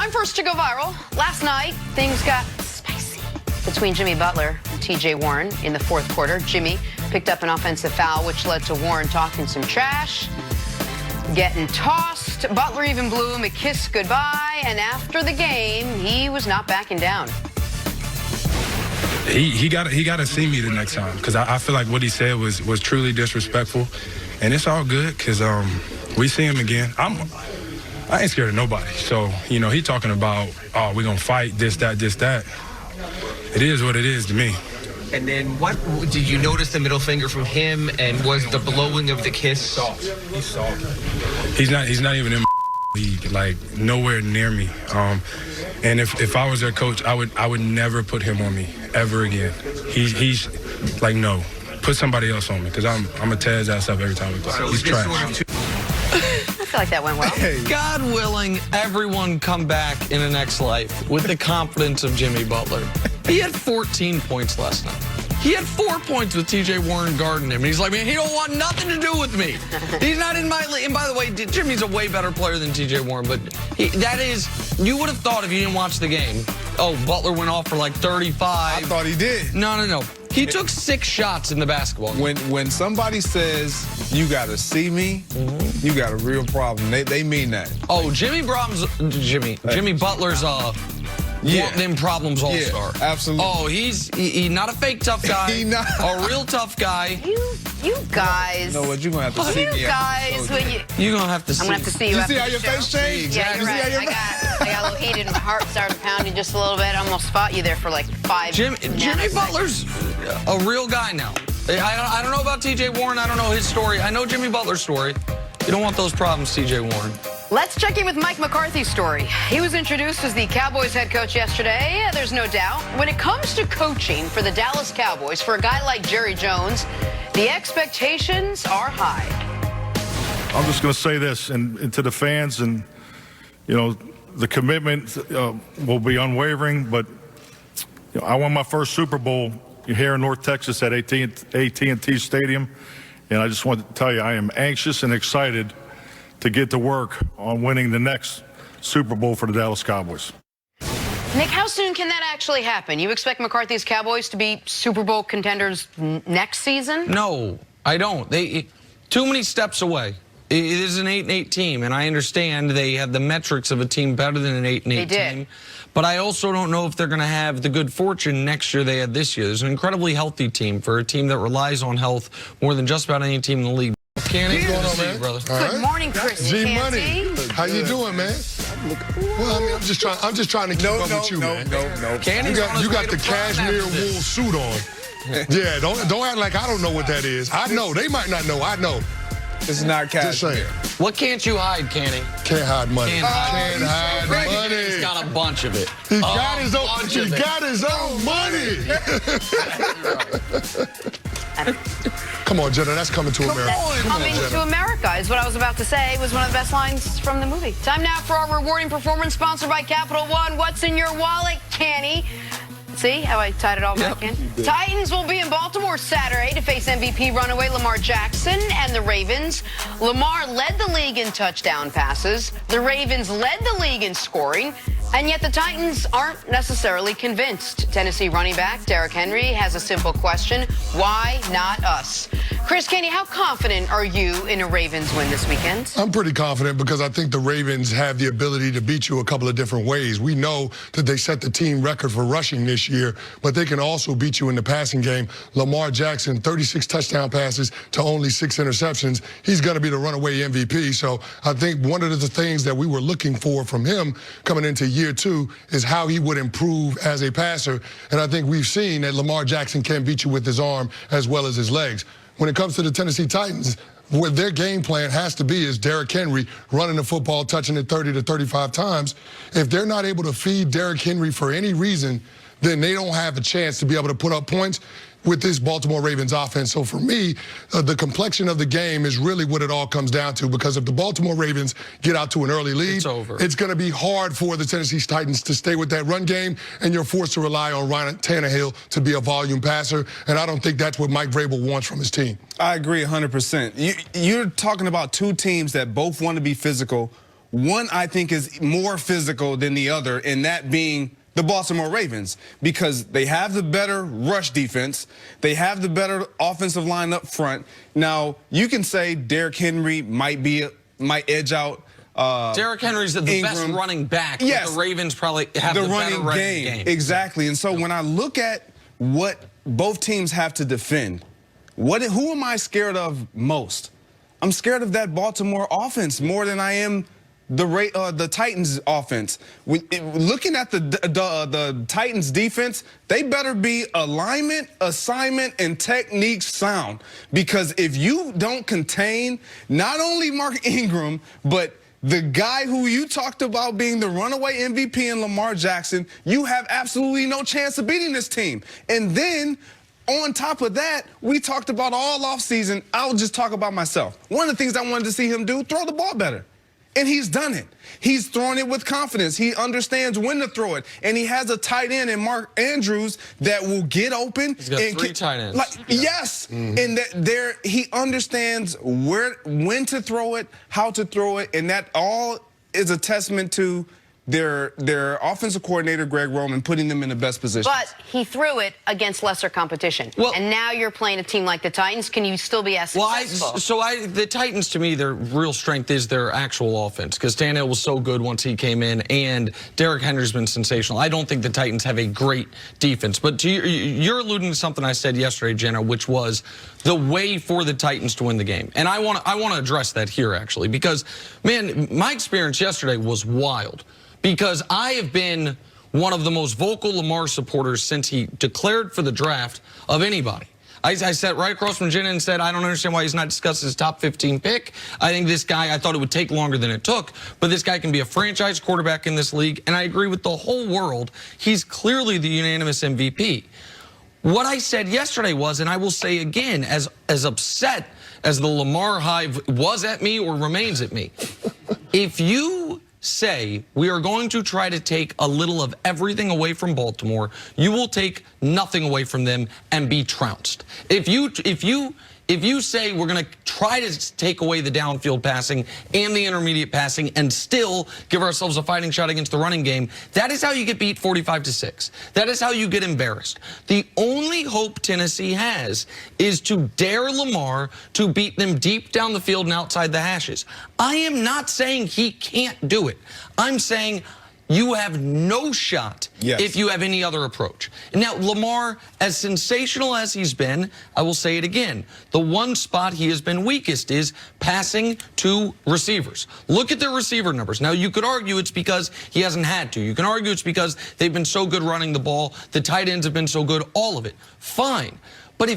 Time for us to go viral. Last night, things got spicy between Jimmy Butler and TJ Warren in the fourth quarter. Jimmy picked up an offensive foul, which led to Warren talking some trash, getting tossed. Butler even blew him a kiss goodbye, and after the game, he was not backing down. He got to see me the next time, because I feel like what he said was truly disrespectful, and it's all good because we see him again. I ain't scared of nobody. So, you know, he talking about, oh, we're going to fight, this, that. It is what it is to me. And then what did you notice the middle finger from him, and was the blowing of the kiss soft? He's soft. He's not even in my league, like nowhere near me. And if I was their coach, I would never put him on me ever again. He's like, no, put somebody else on me, because I'm going to tear his ass up every time we play. He's trash. I feel like that went well. Hey. God willing, everyone come back in the next life with the confidence of Jimmy Butler. He had 14 points last night. He had 4 points with TJ Warren guarding him. And he's like, man, he don't want nothing to do with me. He's not in my league. And by the way, Jimmy's a way better player than TJ Warren. But you would have thought if you didn't watch the game, oh, Butler went off for like 35. I thought he did. No. He took 6 shots in the basketball game. When somebody says, you got to see me, you got a real problem. They mean that. Oh, Jimmy Butler's them problems all-star. Yeah, absolutely. Oh, he's not a fake tough guy. He not. A real tough guy. You guys. You know what? You're going to have to see me. You guys. You're going to have to see. I'm going to have to see you. You after see how the your show. face changed? Yeah, you're right. I got a little heated. My heart started pounding just a little bit. I almost fought you there for like 5 Jimmy Butler's a real guy now. I don't know about TJ Warren. I don't know his story. I know Jimmy Butler's story. You don't want those problems, TJ Warren. Let's check in with Mike McCarthy's story. He was introduced as the Cowboys head coach yesterday. There's no doubt. When it comes to coaching for the Dallas Cowboys, for a guy like Jerry Jones, the expectations are high. I'm just going to say this and to the fans, and, you know, the commitment will be unwavering, but you know, I won my first Super Bowl here in North Texas at AT&T Stadium, and I just want to tell you I am anxious and excited to get to work on winning the next Super Bowl for the Dallas Cowboys. Nick, how soon can that actually happen? You expect McCarthy's Cowboys to be Super Bowl contenders next season? No, I don't. Too many steps away. It is an 8-8 team, and I understand they have the metrics of a team better than an 8-8 team. But I also don't know if they're going to have the good fortune next year they had this year. There's an incredibly healthy team for a team that relies on health more than just about any team in the league. What's going on, man? Brother. Good morning, Chris. G-Money. How you doing, man? Well, I mean, I'm just trying to keep up with you, man. No. You got the cashmere wool suit on. Yeah, don't act like I don't know what that is. I know. They might not know. I know. It's not cashmere. Just saying. What can't you hide, Kenny? Can't hide money. Can't hide money. He's got a bunch of it. He got his own money. Come on, Jenna, that's Coming to America. Coming to America is what I was about to say. It was one of the best lines from the movie. Time now for our rewarding performance sponsored by Capital One. What's in your wallet, Kenny? See how I tied it all back in? Titans will be in Baltimore Saturday to face MVP runaway Lamar Jackson and the Ravens. Lamar led the league in touchdown passes. The Ravens led the league in scoring. And yet the Titans aren't necessarily convinced. Tennessee running back Derrick Henry has a simple question. Why not us? Chris, Kenny, how confident are you in a Ravens win this weekend? I'm pretty confident because I think the Ravens have the ability to beat you a couple of different ways. We know that they set the team record for rushing this year, but they can also beat you in the passing game. Lamar Jackson, 36 touchdown passes to only 6 interceptions. He's going to be the runaway MVP. So I think one of the things that we were looking for from him coming into year 2 is how he would improve as a passer. And I think we've seen that Lamar Jackson can beat you with his arm as well as his legs. When it comes to the Tennessee Titans, what their game plan has to be is Derrick Henry running the football, touching it 30 to 35 times. If they're not able to feed Derrick Henry for any reason, then they don't have a chance to be able to put up points with this Baltimore Ravens offense. So for me, the complexion of the game is really what it all comes down to, because if the Baltimore Ravens get out to an early lead, it's going to be hard for the Tennessee Titans to stay with that run game, and you're forced to rely on Ryan Tannehill to be a volume passer, and I don't think that's what Mike Vrabel wants from his team. I agree 100%. You're talking about two teams that both want to be physical, one I think is more physical than the other, and that being the Baltimore Ravens, because they have the better rush defense. They have the better offensive line up front. Now, you can say Derrick Henry might edge out Derrick Henry's the best running back. Yes. But the Ravens probably have the better running game. Exactly. And so when I look at what both teams have to defend, who am I scared of most? I'm scared of that Baltimore offense more than I am the Titans offense. Looking at the Titans defense, they better be alignment, assignment, and technique sound. Because if you don't contain not only Mark Ingram, but the guy who you talked about being the runaway MVP in Lamar Jackson, you have absolutely no chance of beating this team. And then on top of that, we talked about all offseason. I'll just talk about myself. One of the things I wanted to see him do, throw the ball better. And he's done it. He's throwing it with confidence. He understands when to throw it. And he has a tight end in Mark Andrews that will get open. He's got three tight ends. Yes. And he understands when to throw it, how to throw it. And that all is a testament to their offensive coordinator, Greg Roman, putting them in the best position. But he threw it against lesser competition. Well, and now you're playing a team like the Titans. Can you still be as successful? The Titans, to me, their real strength is their actual offense, because Tannehill was so good once he came in, and Derrick Henry's been sensational. I don't think the Titans have a great defense. But you're alluding to something I said yesterday, Jenna, which was the way for the Titans to win the game. And I want to address that here, actually, because, man, my experience yesterday was wild. Because I have been one of the most vocal Lamar supporters since he declared for the draft of anybody. I sat right across from Jenna and said, I don't understand why he's not discussed his top 15 pick. I think this guy, I thought it would take longer than it took, but this guy can be a franchise quarterback in this league, and I agree with the whole world. He's clearly the unanimous MVP. What I said yesterday was, and I will say again, as upset as the Lamar hive was at me or remains at me, if you say we are going to try to take a little of everything away from Baltimore, you will take nothing away from them and be trounced. If you say we're going to try to take away the downfield passing and the intermediate passing and still give ourselves a fighting shot against the running game, that is how you get beat 45-6. That is how you get embarrassed. The only hope Tennessee has is to dare Lamar to beat them deep down the field and outside the hashes. I am not saying he can't do it. I'm saying you have no shot if you have any other approach. Now, Lamar, as sensational as he's been, I will say it again, the one spot he has been weakest is passing to receivers. Look at their receiver numbers. Now, you could argue it's because he hasn't had to. You can argue it's because they've been so good running the ball, the tight ends have been so good, all of it. Fine. But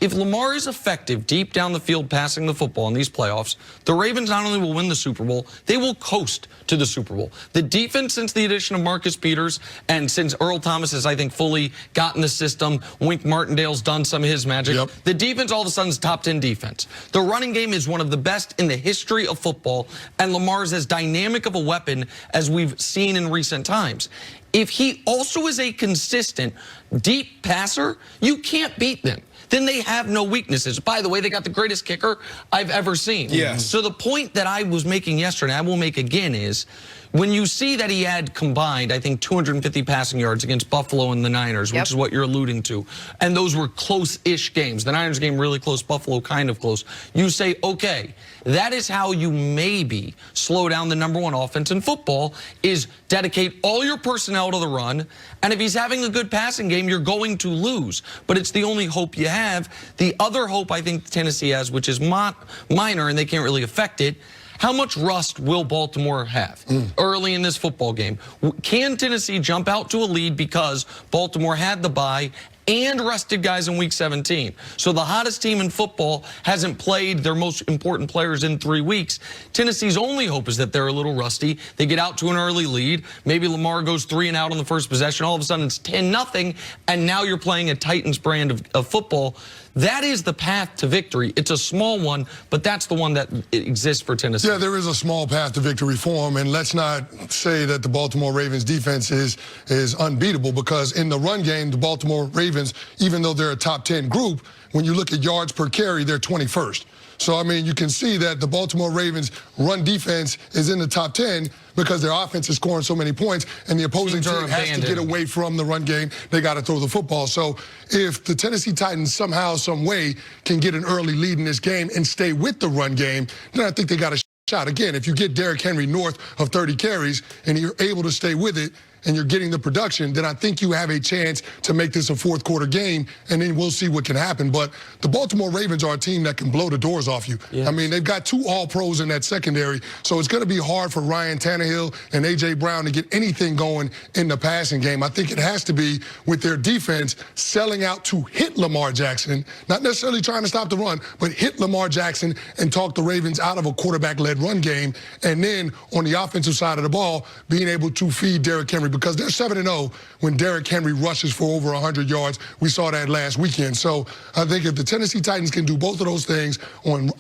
if Lamar is effective deep down the field passing the football in these playoffs, the Ravens not only will win the Super Bowl, they will coast to the Super Bowl. The defense, since the addition of Marcus Peters and since Earl Thomas has, I think, fully gotten the system, Wink Martindale's done some of his magic, the defense all of a sudden is top 10 defense. The running game is one of the best in the history of football, and Lamar's as dynamic of a weapon as we've seen in recent times. If he also is a consistent deep passer, you can't beat them. Then they have no weaknesses. By the way, they got the greatest kicker I've ever seen. Yes. So the point that I was making yesterday, I will make again, is when you see that he had combined, I think, 250 passing yards against Buffalo and the Niners, which is what you're alluding to, and those were close-ish games. The Niners game really close, Buffalo kind of close. You say, okay, that is how you maybe slow down the #1 offense in football, is dedicate all your personnel to the run, and if he's having a good passing game, you're going to lose. But it's the only hope you have. The other hope I think Tennessee has, which is minor and they can't really affect it, how much rust will Baltimore have early in this football game? Can Tennessee jump out to a lead because Baltimore had the bye and rested guys in Week 17? So the hottest team in football hasn't played their most important players in 3 weeks. Tennessee's only hope is that they're a little rusty. They get out to an early lead. Maybe Lamar goes 3 and out on the first possession. All of a sudden it's 10-0, and now you're playing a Titans brand of football. That is the path to victory. It's a small one, but that's the one that exists for Tennessee. Yeah, there is a small path to victory for them, and let's not say that the Baltimore Ravens defense is unbeatable, because in the run game, the Baltimore Ravens, even though they're a top 10 group, when you look at yards per carry, they're 21st. So, I mean, you can see that the Baltimore Ravens run defense is in the top 10 because their offense is scoring so many points, and the opposing team has to get away from the run game. They got to throw the football. So if the Tennessee Titans somehow, some way can get an early lead in this game and stay with the run game, then I think they got a shot. Again, if you get Derrick Henry north of 30 carries and you're able to stay with it, and you're getting the production, then I think you have a chance to make this a fourth quarter game, and then we'll see what can happen. But the Baltimore Ravens are a team that can blow the doors off you. Yes. I mean, they've got 2 all-pros in that secondary, so it's going to be hard for Ryan Tannehill and A.J. Brown to get anything going in the passing game. I think it has to be with their defense selling out to hit Lamar Jackson, not necessarily trying to stop the run, but hit Lamar Jackson and talk the Ravens out of a quarterback-led run game, and then on the offensive side of the ball, being able to feed Derrick Henry, because they're 7-0 when Derrick Henry rushes for over 100 yards. We saw that last weekend. So I think if the Tennessee Titans can do both of those things on